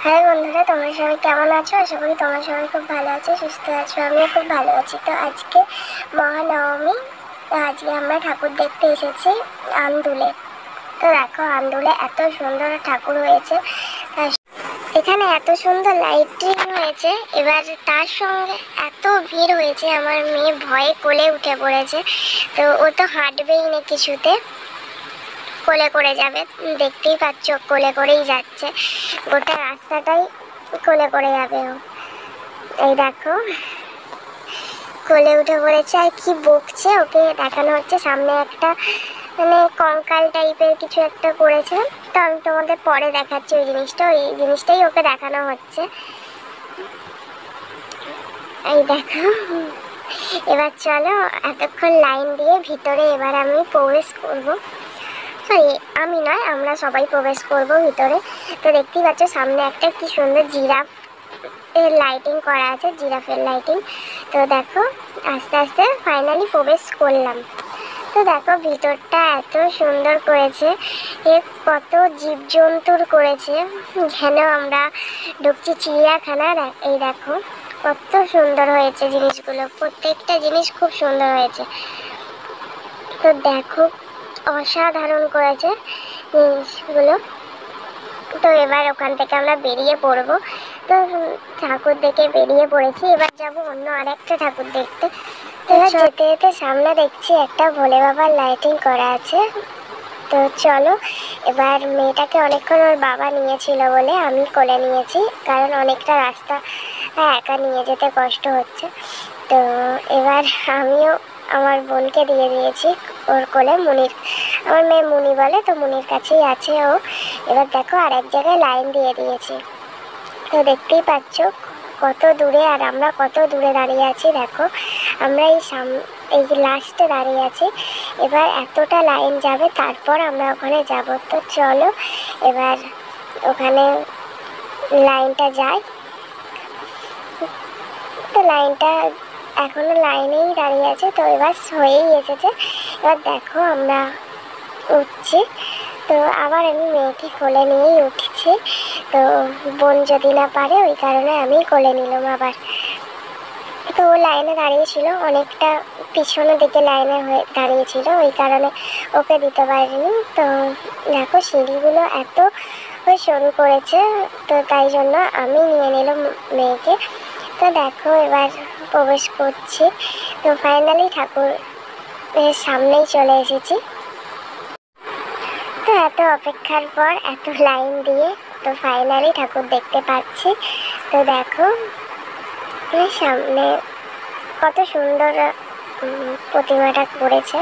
High বন্ধুরা, তোমরা সবাই কেমন আছো? আশা করি তোমরা সবাই খুব ভালো আছো, সুস্থ আছো। আমিও খুব ভালো আছি। তো আজকে মহানবমী। তো আজকে আমরা ঠাকুর দেখতে এসেছি আন্দুলে। তো দেখো, আন্দুলে এত সুন্দর ঠাকুর হয়েছে। এখানে এত সুন্দর লাইটিং হয়েছে, এবার তার সঙ্গে এত ভিড় হয়েছে, আমার মেয়ে ভয়ে কোলে উঠে পড়েছে। তো ও তো হাঁটবেই না কিছুতে, কোলে করে যাবে। দেখতেই পাচ্ছ, কোলে করেই যাচ্ছে, গোটা রাস্তাটাই কোলে করে যাবে ও। এই দেখো, কোলে উঠে পড়েছে। আর কি বকছে, ওকে দেখানো হচ্ছে সামনে একটা মানে কঙ্কাল টাইপের কিছু একটা করেছে। তো আমি তোমাদের পরে দেখাচ্ছি ওই জিনিসটাই ওকে দেখানো হচ্ছে। এই দেখো, এবার চলো, এতক্ষণ লাইন দিয়ে ভিতরে এবার আমি প্রবেশ করবো। সরি, আমি নয়, আমরা সবাই প্রবেশ করব ভিতরে। তো দেখতেই পাচ্ছ সামনে একটা কি সুন্দর জিরাফ এর লাইটিং করা আছে, জিরাফের লাইটিং। তো দেখো, আস্তে আস্তে ফাইনালি প্রবেশ করলাম। তো দেখো, ভিতরটা এত সুন্দর করেছে, এ কত জীবজন্তুর করেছে। যেন আমরা ঢুকছি চিড়িয়াখানার। এই দেখো কত সুন্দর হয়েছে জিনিসগুলো, প্রত্যেকটা জিনিস খুব সুন্দর হয়েছে। তো দেখো, অসাধারণ করেছে জিনিসগুলো। তো এবার ওখান থেকে আমরা বেরিয়ে পড়বো। তো ঠাকুর দেখে বেরিয়ে পড়েছি, এবার যাব অন্য আরেকটা ঠাকুর দেখতে। তো যেতে যেতে সামনে দেখছি একটা ভোলে বাবার লাইটিং করা আছে। তো চলো, এবার মেয়েটাকে অনেকক্ষণ ওর বাবা নিয়েছিল বলে আমি কোলে নিয়েছি, কারণ অনেকটা রাস্তা একা নিয়ে যেতে কষ্ট হচ্ছে। তো এবার আমিও আমার বোনকে দিয়ে দিয়েছি ওর কোলে। আমার মেয়ে মুনি বলে, তো মুনির কাছেই আছে ও। এবার দেখো, আর এক জায়গায় লাইন দিয়ে দিয়েছি। তো দেখতেই পাচ্ছ কত দূরে, আর আমরা কত দূরে দাঁড়িয়ে আছি। দেখো, আমরা এই লাস্টে দাঁড়িয়ে আছি। এবার এতটা লাইন যাবে, তারপর আমরা ওখানে যাব। তো চলো, এবার ওখানে লাইনটা যাই। তো লাইনটা এখনো লাইনেই দাঁড়িয়ে আছে, তো এবার হয়েই এসেছে। এবার দেখো, আমরা উঠছি। তো আবার আমি মেয়েকে কোলে নিয়েই উঠছি। তো বোন যদি না পারে, ওই কারণে আমি কোলে নিলাম আবার। তো ও লাইনে দাঁড়িয়েছিল, অনেকটা পিছনের দিকে লাইনে হয়ে দাঁড়িয়েছিল, ওই কারণে ওকে দিতে পারিনি। তো দেখো, সিঁড়িগুলো এত সরু করেছে, তো তাই জন্য আমি নিয়ে নিলাম মেয়েকে। তো দেখো, এবার প্রবেশ করছি। তো ফাইনালি ঠাকুরের সামনেই চলে এসেছি। তো এত অপেক্ষার পর, এত লাইন দিয়ে, তো ফাইনালি ঠাকুর দেখতে পাচ্ছি। তো দেখো, সামনে কত সুন্দর প্রতিমাটা করেছে,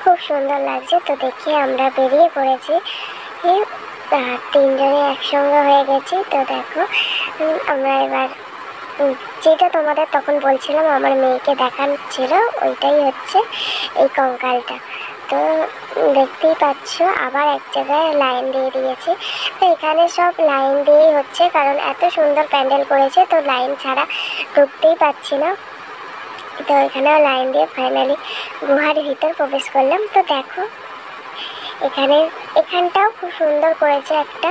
খুব সুন্দর লাগছে। তো দেখি আমরা বেরিয়ে পড়েছি, তিনজনে একসঙ্গে হয়ে গেছি। তো দেখো, আমরা এবার যেটা তোমাদের তখন বলছিলাম আমার মেয়েকে দেখাচ্ছিল, ওইটাই হচ্ছে এই কঙ্কালটা। তো দেখতেই পাচ্ছ, আবার এক জায়গায় লাইন দিয়ে দিয়েছি। তো এখানে সব লাইন দিয়েই হচ্ছে, কারণ এত সুন্দর প্যান্ডেল করেছে, তো লাইন ছাড়া ঢুকতেই পাচ্ছি না। তো এখানেও লাইন দিয়ে ফাইনালি গুহার ভিতর প্রবেশ করলাম। তো দেখো, এখানটাও খুব সুন্দর করেছে, একটা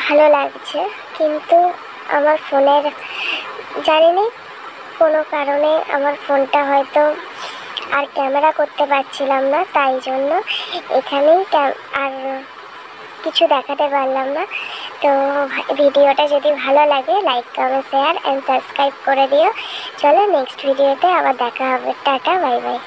ভালো লাগছে। কিন্তু আমার ফোনের জানি না, কোনো কারণে আমার ফোনটা হয়তো আর ক্যামেরা করতে পারছিলাম না, তাই জন্য এখানেই আর কিছু দেখাতে পারলাম না। তো ভিডিওটা যদি ভালো লাগে, like, comment, share and subscribe করে দিও। চলো, নেক্সট ভিডিওতে আবার দেখা হবে। Tata, bye bye.